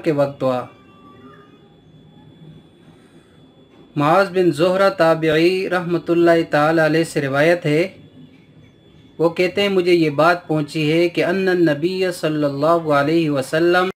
के वक्त दुआ। मुआज़ बिन ज़ुहरा ताबिई रहमतुल्लाहि ताला अलैहि से रिवायत है, वो कहते हैं मुझे ये बात पहुंची है कि अन्नन नबी सल्लल्लाहु अलैहि वसल्लम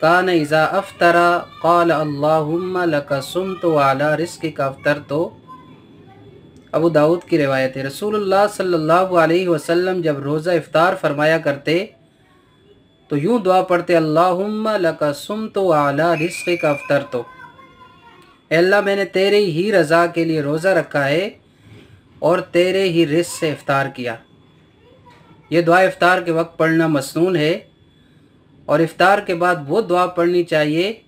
कान इज़ा अफ्तरा क़ाल अल्लाहुम्मा लका सुम्तु अला रिज़्क़िका अफ़्तरतु। अबू दाऊद की रिवायत है, रसूलुल्लाह सल्लल्लाहु अलैहि वसल्लम जब रोज़ा इफ्तार फरमाया करते तो यूँ दुआ पढ़ते, अल्लाहुम्मा लका सुम्तु अला रिज़्क़िका अफ़्तरतु। अल्लाह मैंने तेरे ही रज़ा के लिए रोज़ा रखा है और तेरे ही रिज़्क़ से इफ्तार किया। ये दुआ इफ्तार के वक्त पढ़ना मसनून है और इफ्तार के बाद वो दुआ पढ़नी चाहिए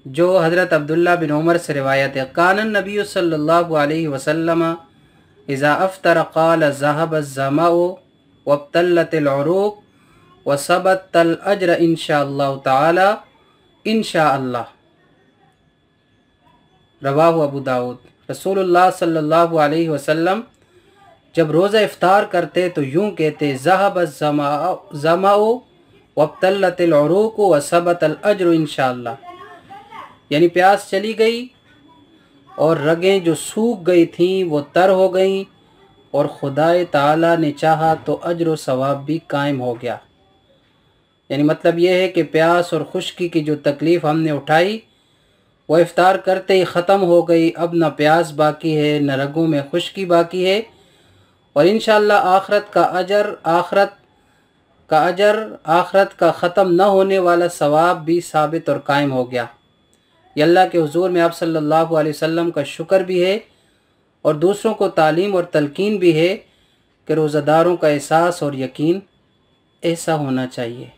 जो हज़रत अब्दुल्ला बिन उमर से रिवायत है, कानन नबी सल्लल्लाहु अलैहि वसल्लम इज़ा अफ्तर क़ाल ज़हब अज़्ज़माउ वब्तल्लतिल उरूक़ व सबतल अज्र इंशाअल्लाह ताला इंशाअल्लाह। रवाहु अबू दाऊद। रसूलुल्लाह सल्लल्लाहु अलैहि वसल्लम जब रोज़ा इफ्तार करते तो यूँ कहते, ज़हब अज़्ज़माउ वब्तल्लतिल उरूक़ व सबतल अज्र इंशाअल्लाह, यानी प्यास चली गई और रगें जो सूख गई थीं वो तर हो गईं और खुदाए ताला ने चाहा तो अज्र व सवाब भी कायम हो गया। यानी मतलब ये है कि प्यास और खुश्की की जो तकलीफ़ हमने उठाई वो इफ्तार करते ही ख़त्म हो गई। अब न प्यास बाकी है न रगों में खुश्की बाकी है और इंशाअल्लाह आखरत का ख़त्म न होने वाला सवाब भी साबित और कायम हो गया। ये अल्लाह के हुजूर में आप सल्लल्लाहु अलैहि वसल्लम का शुक्र भी है और दूसरों को तालीम और तलकीन भी है कि रोज़ादारों का एहसास और यकीन ऐसा होना चाहिए।